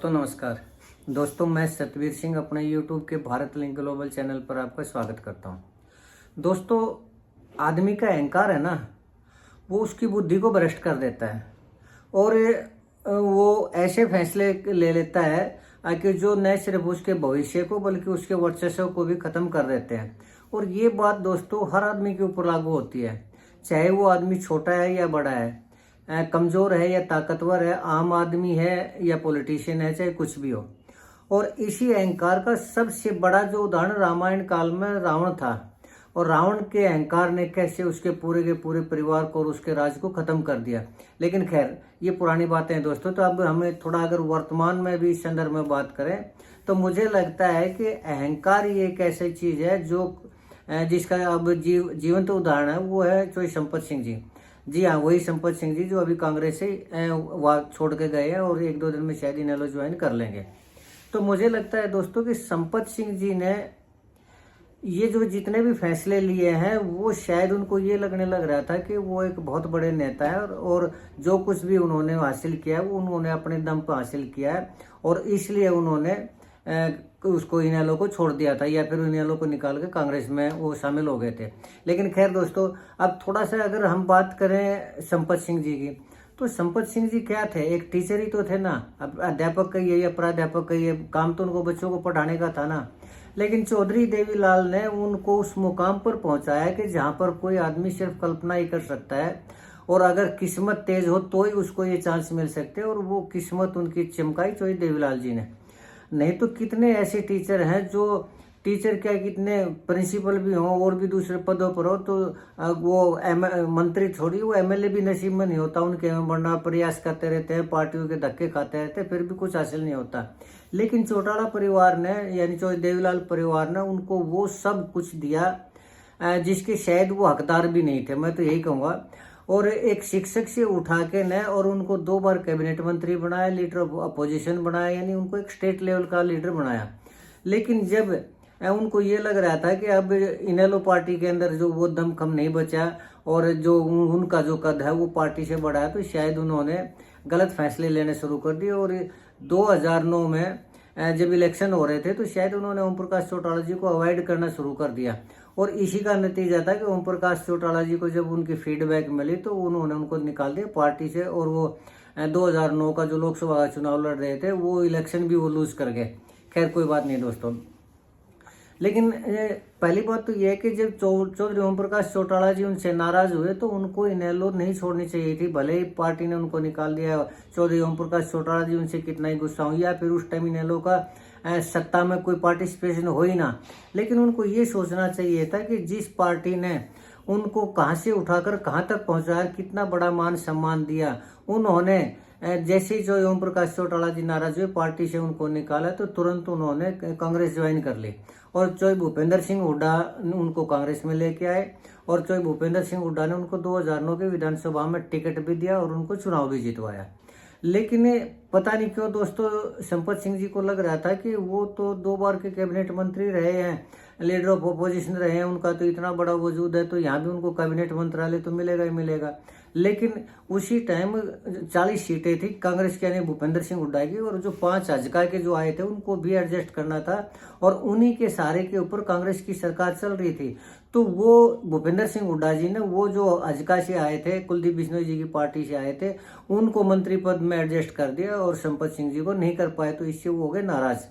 दोस्तों नमस्कार। दोस्तों मैं सतवीर सिंह अपने YouTube के भारत लिंक ग्लोबल चैनल पर आपका स्वागत करता हूं। दोस्तों आदमी का अहंकार है ना, वो उसकी बुद्धि को भ्रष्ट कर देता है और वो ऐसे फैसले ले लेता है कि जो न सिर्फ उसके भविष्य को बल्कि उसके वर्चस्व को भी खत्म कर देते हैं। और ये बात दोस्तों हर आदमी के ऊपर लागू होती है, चाहे वो आदमी छोटा है या बड़ा है, कमजोर है या ताकतवर है, आम आदमी है या पॉलिटिशियन है, चाहे कुछ भी हो। और इसी अहंकार का सबसे बड़ा जो उदाहरण रामायण काल में रावण था, और रावण के अहंकार ने कैसे उसके पूरे के पूरे परिवार को और उसके राज को खत्म कर दिया। लेकिन खैर ये पुरानी बातें हैं दोस्तों, तो अब हमें थोड़ा अगर वर्तमान में भी इस संदर्भ में बात करें तो मुझे लगता है कि अहंकार ये एक ऐसी चीज है जो जिसका अब जीवंत उदाहरण है वो है जो संपत सिंह जी। जी हाँ, वही संपत सिंह जी जो अभी कांग्रेस से छोड़ के गए हैं और एक दो दिन में शायद इनेलो ज्वाइन कर लेंगे। तो मुझे लगता है दोस्तों कि संपत सिंह जी ने ये जो जितने भी फैसले लिए हैं वो शायद उनको ये लगने लग रहा था कि वो एक बहुत बड़े नेता है और जो कुछ भी उन्होंने हासिल किया है वो उन्होंने अपने दम पर हासिल किया है और इसलिए उन्होंने उसको इनेलो को छोड़ दिया था या फिर इनेलो को निकाल के कांग्रेस में वो शामिल हो गए थे। लेकिन खैर दोस्तों अब थोड़ा सा अगर हम बात करें संपत सिंह जी की, तो संपत सिंह जी क्या थे, एक टीचर ही तो थे ना। अब अध्यापक कहिए या प्राध्यापक कहिए, काम तो उनको बच्चों को पढ़ाने का था ना। लेकिन चौधरी देवीलाल ने उनको उस मुकाम पर पहुंचाया कि जहां पर कोई आदमी सिर्फ कल्पना ही कर सकता है और अगर किस्मत तेज हो तो ही उसको ये चांस मिल सकते हैं, और वो किस्मत उनकी चमकाई चौधरी देवीलाल जी ने। नहीं तो कितने ऐसे टीचर हैं जो टीचर क्या कितने प्रिंसिपल भी हों और भी दूसरे पदों पर हो तो वो मंत्री थोड़ी, वो एमएलए भी नसीब में नहीं होता उनके में बढ़ना, प्रयास करते रहते हैं, पार्टियों के धक्के खाते रहते हैं, फिर भी कुछ हासिल नहीं होता। लेकिन चौटाला परिवार ने यानी चौधरी देवीलाल परिवार ने उनको वो सब कुछ दिया जिसके शायद वो हकदार भी नहीं थे, मैं तो यही कहूँगा। और एक शिक्षक से उठा के न और उनको 2 बार कैबिनेट मंत्री बनाया, लीडर ऑफ अपोजिशन बनाया, यानी उनको एक स्टेट लेवल का लीडर बनाया। लेकिन जब उनको ये लग रहा था कि अब इनेलो पार्टी के अंदर जो वो दमखम नहीं बचा और जो उनका जो कद है वो पार्टी से बढ़ा है, तो शायद उन्होंने गलत फैसले लेने शुरू कर दिए। और 2009 में जब इलेक्शन हो रहे थे तो शायद उन्होंने ओम प्रकाश चौटाला जी को अवॉइड करना शुरू कर दिया और इसी का नतीजा था कि ओम प्रकाश चौटाला जी को जब उनकी फीडबैक मिली तो उन्होंने उनको निकाल दिया पार्टी से और वो 2009 का जो लोकसभा का चुनाव लड़ रहे थे वो इलेक्शन भी वो लूज कर गए। खैर कोई बात नहीं दोस्तों। लेकिन पहली बात तो यह है कि जब चौधरी ओम प्रकाश चौटाला जी उनसे नाराज हुए तो उनको इनेलो नहीं छोड़नी चाहिए थी। भले ही पार्टी ने उनको निकाल दिया, चौधरी ओम प्रकाश चौटाला जी उनसे कितना ही गुस्सा हो या फिर उस टाइम इनेलो का सत्ता में कोई पार्टिसिपेशन हो ही ना, लेकिन उनको ये सोचना चाहिए था कि जिस पार्टी ने उनको कहाँ से उठाकर कहाँ तक पहुंचाया, कितना बड़ा मान सम्मान दिया, उन्होंने जैसे ही जो ओम प्रकाश चौटाला जी नाराज हुए पार्टी से उनको निकाला तो तुरंत उन्होंने कांग्रेस ज्वाइन कर ली और चौधरी भूपेंद्र सिंह हुड्डा उनको कांग्रेस में लेके आए और चौधरी भूपेंद्र सिंह हुड्डा ने उनको 2009 के विधानसभा में टिकट भी दिया और उनको चुनाव भी जितवाया। लेकिन पता नहीं क्यों दोस्तों संपत सिंह जी को लग रहा था कि वो तो 2 बार के कैबिनेट मंत्री रहे हैं, लीडर ऑफ अपोजिशन रहे हैं, उनका तो इतना बड़ा वजूद है तो यहाँ भी उनको कैबिनेट मंत्रालय तो मिलेगा ही मिलेगा। लेकिन उसी टाइम 40 सीटें थी कांग्रेस के यानी भूपेंद्र सिंह हुड्डा की, और जो 5 हजका के जो आए थे उनको भी एडजस्ट करना था और उन्हीं के सहारे के ऊपर कांग्रेस की सरकार चल रही थी। तो वो भूपेंद्र सिंह हुड्डा जी ने वो जो हजका से आए थे, कुलदीप बिश्नोई जी की पार्टी से आए थे, उनको मंत्री पद में एडजस्ट कर दिया और संपत सिंह जी को नहीं कर पाए, तो इससे वो हो गए नाराज।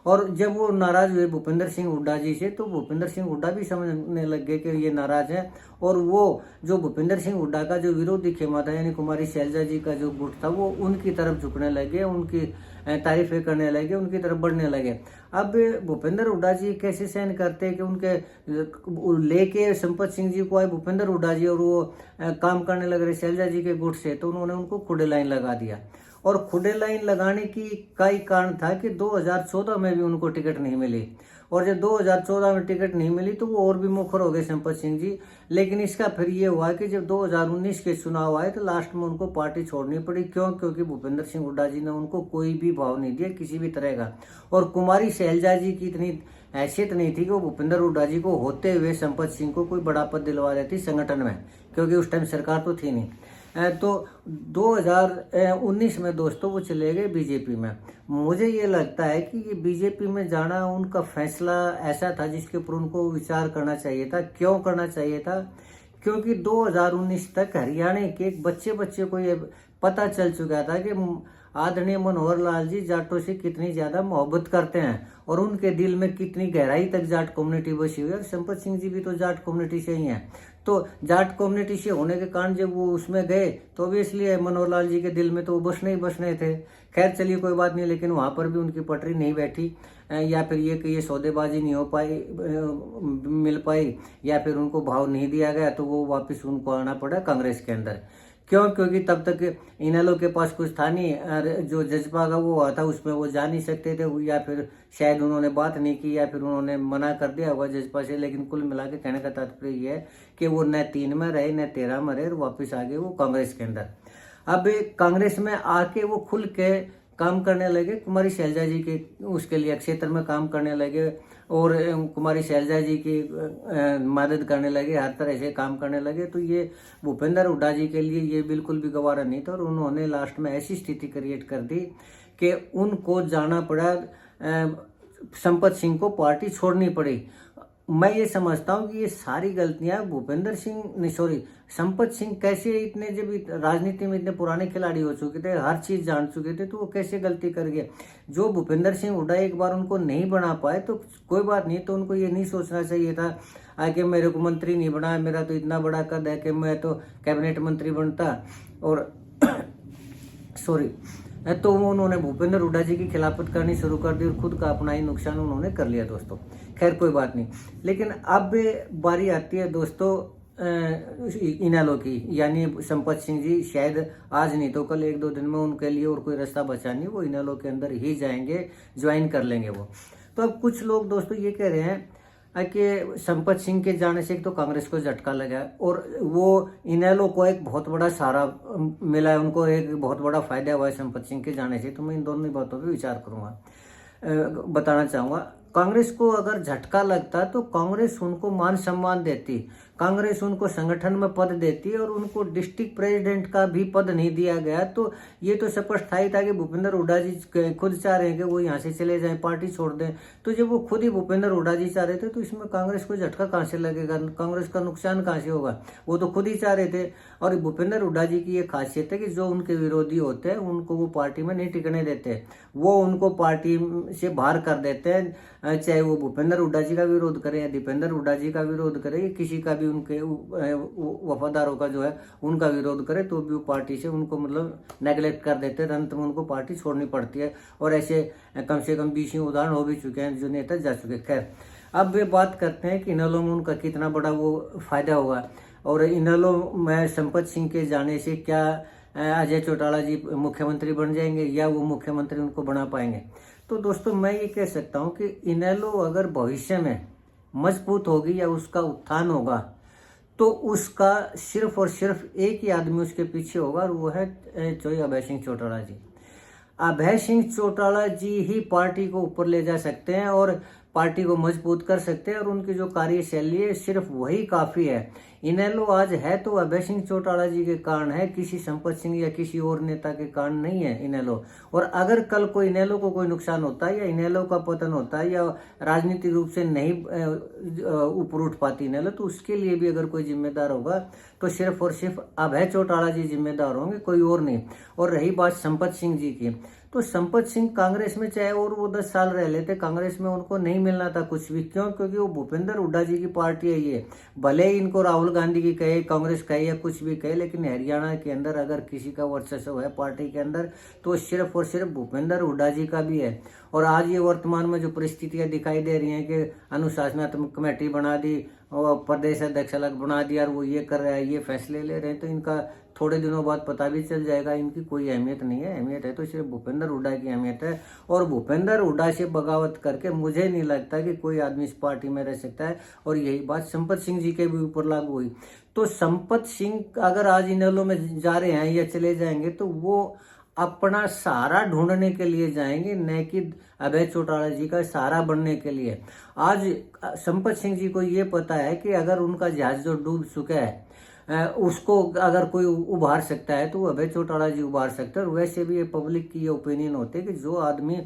और जब वो नाराज हुए भूपेंद्र सिंह हुड्डा जी से तो भूपेंद्र सिंह हुड्डा भी समझने लग गए कि ये नाराज है और वो जो भूपेंद्र सिंह हुड्डा का जो विरोधी खेमा था यानी कुमारी शैलजा जी का जो गुट था वो उनकी तरफ झुकने लगे, उनकी तारीफें करने लगे, उनकी तरफ बढ़ने लगे। अब भूपेंद्र हुड्डा जी कैसे सहन करते कि उनके लेके संपत सिंह जी को आए भूपेंद्र हुड्डा जी और वो काम करने लग रहे शैलजा जी के गुट से, तो उन्होंने उनको खुदे लाइन लगा दिया। और खुदे लाइन लगाने की कई कारण था कि 2014 में भी उनको टिकट नहीं मिली और जब 2014 में टिकट नहीं मिली तो वो और भी मुखर हो गए संपत सिंह जी। लेकिन इसका फिर ये हुआ कि जब 2019 के चुनाव आए तो लास्ट में उनको पार्टी छोड़नी पड़ी। क्यों? क्योंकि भूपेंद्र सिंह हुड्डा जी ने उनको कोई भी भाव नहीं दिया किसी भी तरह का, और कुमारी शैलजा जी की इतनी हैसियत नहीं थी कि वो भूपेंद्र हुड्डा जी को होते हुए संपत सिंह को कोई बड़ा पद दिलवा देती संगठन में, क्योंकि उस टाइम सरकार तो थी नहीं। तो 2019 में दोस्तों वो चले गए बीजेपी में। मुझे ये लगता है कि ये बीजेपी में जाना उनका फैसला ऐसा था जिसके ऊपर उनको विचार करना चाहिए था। क्यों करना चाहिए था? क्योंकि 2019 तक हरियाणा के एक बच्चे को ये पता चल चुका था कि आदरणीय मनोहर लाल जी जाटों से कितनी ज्यादा मोहब्बत करते हैं और उनके दिल में कितनी गहराई तक जाट कम्युनिटी बसी हुई है। और संपत सिंह जी भी तो जाट कम्युनिटी से ही हैं। तो जाट कम्युनिटी से होने के कारण जब वो उसमें गए तो ऑब्वियसली मनोहर लाल जी के दिल में तो वो बसने ही बसने थे। खैर चलिए कोई बात नहीं, लेकिन वहां पर भी उनकी पटरी नहीं बैठी, या फिर ये कि ये सौदेबाजी नहीं हो पाई, मिल पाई, या फिर उनको भाव नहीं दिया गया, तो वो वापस उनको आना पड़ा कांग्रेस के अंदर। क्यों? क्योंकि तब तक इनेलो के पास कुछ था नहीं, जो जज्बा का वो हुआ था उसमें वो जा नहीं सकते थे, या फिर शायद उन्होंने बात नहीं की, या फिर उन्होंने मना कर दिया होगा जज्बा से। लेकिन कुल मिला के कहने का तात्पर्य ये है कि वो न 3 में रहे न 13 में रहे और वापस आ गए वो कांग्रेस के अंदर। अब कांग्रेस में आके वो खुल के काम करने लगे, कुमारी शैलजा जी के उसके लिए क्षेत्र में काम करने लगे और कुमारी शैलजा जी की मदद करने लगे, हर तरह से काम करने लगे। तो ये भूपेंद्र हुड्डा जी के लिए ये बिल्कुल भी गवारा नहीं था और उन्होंने लास्ट में ऐसी स्थिति क्रिएट कर दी कि उनको जाना पड़ा, संपत सिंह को पार्टी छोड़नी पड़ी। मैं ये समझता हूँ कि ये सारी गलतियां संपत सिंह कैसे इतने, जब राजनीति में इतने पुराने खिलाड़ी हो चुके थे, हर चीज जान चुके थे, तो वो कैसे गलती कर गए। जो भूपेंद्र सिंह हुड्डा एक बार उनको नहीं बना पाए तो कोई बात नहीं, तो उनको ये नहीं सोचना चाहिए था कि मेरे को मंत्री नहीं बनाया, मेरा तो इतना बड़ा कद है कि मैं तो कैबिनेट मंत्री बनता, और सॉरी, तो उन्होंने भूपेंद्र हुड्डा जी की खिलाफत करनी शुरू कर दी और खुद का अपना ही नुकसान उन्होंने कर लिया दोस्तों। खैर कोई बात नहीं, लेकिन अब बारी आती है दोस्तों इनेलो की, यानी संपत सिंह जी शायद आज नहीं तो कल 1-2 दिन में उनके लिए और कोई रास्ता बचा नहीं, वो इनेलो के अंदर ही जाएंगे, ज्वाइन कर लेंगे वो। तो अब कुछ लोग दोस्तों ये कह रहे हैं कि संपत सिंह के जाने से एक तो कांग्रेस को झटका लगा और वो इनेलो को एक बहुत बड़ा सहारा मिला है, उनको एक बहुत बड़ा फायदा हुआ है संपत सिंह के जाने से। तो मैं इन दोनों बातों पे विचार करूंगा, बताना चाहूंगा। कांग्रेस को अगर झटका लगता तो कांग्रेस उनको मान सम्मान देती, कांग्रेस उनको संगठन में पद देती और उनको डिस्ट्रिक्ट प्रेसिडेंट का भी पद नहीं दिया गया। तो ये तो स्पष्ट था ही था कि भूपेंद्र हुड्डा जी खुद चाह रहे हैं कि वो यहाँ से चले जाएं, पार्टी छोड़ दें। तो जब वो खुद ही भूपेंद्र हुड्डा जी चाह रहे थे तो इसमें कांग्रेस को झटका कहाँ से लगेगा, कांग्रेस का नुकसान कहाँ से होगा? वो तो खुद ही चाह रहे थे। और भूपेंद्र हुड्डा जी की ये खासियत है कि जो उनके विरोधी होते हैं उनको वो पार्टी में नहीं टिकने देते, वो उनको पार्टी से बाहर कर देते हैं, चाहे वो भूपेंद्र हुड्डा जी का विरोध करे या दीपेंद्र हुड्डा जी का विरोध करे या किसी का भी उनके वफादारों का जो है उनका विरोध करे, तो भी वो पार्टी से उनको मतलब नेगलेक्ट कर देते हैं, अंत में उनको पार्टी छोड़नी पड़ती है। और ऐसे कम से कम 20 उदाहरण हो भी चुके हैं जो नेता जा चुके। खैर अब वे बात करते हैं कि इनेलो में उनका कितना बड़ा वो फायदा होगा और इनेलो में संपत सिंह के जाने से क्या अजय चौटाला जी मुख्यमंत्री बन जाएंगे या वो मुख्यमंत्री उनको बना पाएंगे। तो दोस्तों मैं ये कह सकता हूँ कि इनेलो अगर भविष्य में मजबूत होगी या उसका उत्थान होगा तो उसका सिर्फ और सिर्फ एक ही आदमी उसके पीछे होगा और वो है अभय सिंह चौटाला जी। अभय सिंह चौटाला जी ही पार्टी को ऊपर ले जा सकते हैं और पार्टी को मजबूत कर सकते हैं और उनकी जो कार्यशैली है सिर्फ वही काफी है। इनेलो आज है तो अभय सिंह चौटाला जी के कारण है, किसी संपत सिंह या किसी और नेता के कारण नहीं है इनेलो। और अगर कल कोई इनेलो को कोई नुकसान होता है या इनेलो का पतन होता है या राजनीतिक रूप से नहीं ऊपर उठ पाती इनेलो, तो उसके लिए भी अगर कोई जिम्मेदार होगा तो सिर्फ और सिर्फ अभय चौटाला जी जिम्मेदार होंगे, कोई और नहीं। और रही बात संपत सिंह जी की, तो संपत सिंह कांग्रेस में चाहे और वो 10 साल रह लेते, कांग्रेस में उनको नहीं मिलना था कुछ भी। क्यों? क्योंकि वो भूपेंद्र हुड्डा जी की पार्टी है ये। भले ही इनको राहुल गांधी की कहे, कांग्रेस कहे या कुछ भी कहे, लेकिन हरियाणा के अंदर अगर किसी का वर्चस्व है पार्टी के अंदर तो सिर्फ और सिर्फ भूपेंद्र हुड्डा जी का भी है। और आज ये वर्तमान में जो परिस्थितियां दिखाई दे रही हैं कि अनुशासनात्मक कमेटी बना दी और प्रदेश अध्यक्ष अलग बना दिया और वो ये कर रहा है, ये फैसले ले रहे हैं, तो इनका थोड़े दिनों बाद पता भी चल जाएगा इनकी कोई अहमियत नहीं है। अहमियत है तो सिर्फ भूपेंद्र हुड्डा की अहमियत है। और भूपेंद्र हुड्डा से बगावत करके मुझे नहीं लगता कि कोई आदमी इस पार्टी में रह सकता है। और यही बात संपत सिंह जी के भी ऊपर लागू हुई। तो संपत सिंह अगर आज इनेलो में जा रहे हैं या चले जाएंगे तो वो अपना सहारा ढूंढने के लिए जाएंगे, न कि अभय चौटाला जी का सहारा बनने के लिए। आज संपत सिंह जी को ये पता है कि अगर उनका जहाज जो डूब चुका है उसको अगर कोई उभार सकता है तो अभय चौटाला जी उभार सकते हैं। और वैसे भी ये पब्लिक की ये ओपिनियन होती है कि जो आदमी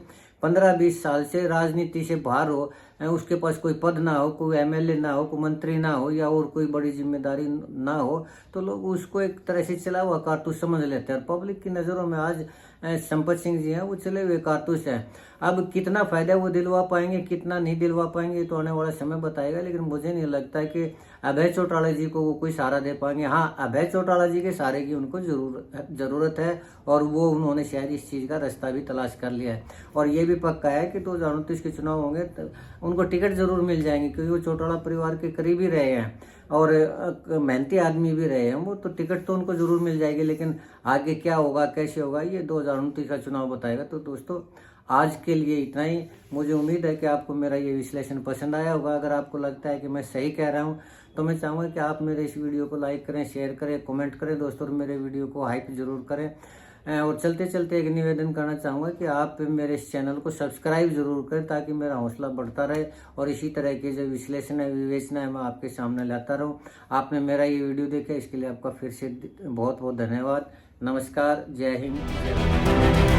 15-20 साल से राजनीति से बाहर हो, उसके पास कोई पद ना हो, कोई एमएलए ना हो, कोई मंत्री ना हो या और कोई बड़ी जिम्मेदारी ना हो, तो लोग उसको एक तरह से चला हुआ कारतूस समझ लेते हैं। और पब्लिक की नज़रों में आज संपत सिंह जी हैं, वो चले हुए कारतूस हैं। अब कितना फायदा वो दिलवा पाएंगे, कितना नहीं दिलवा पाएंगे, तो आने वाला समय बताएगा। लेकिन मुझे नहीं लगता है कि अभय चौटाला जी को वो कोई सहारा दे पाएंगे। हाँ, अभय चौटाला जी के सहारे की उनको जरूरत है, और वो उन्होंने शायद इस चीज़ का रास्ता भी तलाश कर लिया है। और ये भी पक्का है कि 2029 के चुनाव होंगे तो उनको टिकट जरूर मिल जाएंगे, क्योंकि वो चौटाला परिवार के करीब ही रहे हैं और मेहनती आदमी भी रहे हैं वो, तो टिकट तो उनको जरूर मिल जाएगी। लेकिन आगे क्या होगा, कैसे होगा, ये 2029 का चुनाव बताएगा। तो दोस्तों, आज के लिए इतना ही। मुझे उम्मीद है कि आपको मेरा ये विश्लेषण पसंद आया होगा। अगर आपको लगता है कि मैं सही कह रहा हूँ तो मैं चाहूँगा कि आप मेरे इस वीडियो को लाइक करें, शेयर करें, कमेंट करें दोस्तों, और मेरे वीडियो को हाइप जरूर करें। और चलते चलते एक निवेदन करना चाहूँगा कि आप मेरे इस चैनल को सब्सक्राइब जरूर करें, ताकि मेरा हौसला बढ़ता रहे और इसी तरह के जो विश्लेषण है, विवेचना है, मैं आपके सामने लाता रहूँ। आपने मेरा ये वीडियो देखा, इसके लिए आपका फिर से बहुत बहुत धन्यवाद। नमस्कार, जय हिंद, जय भारत।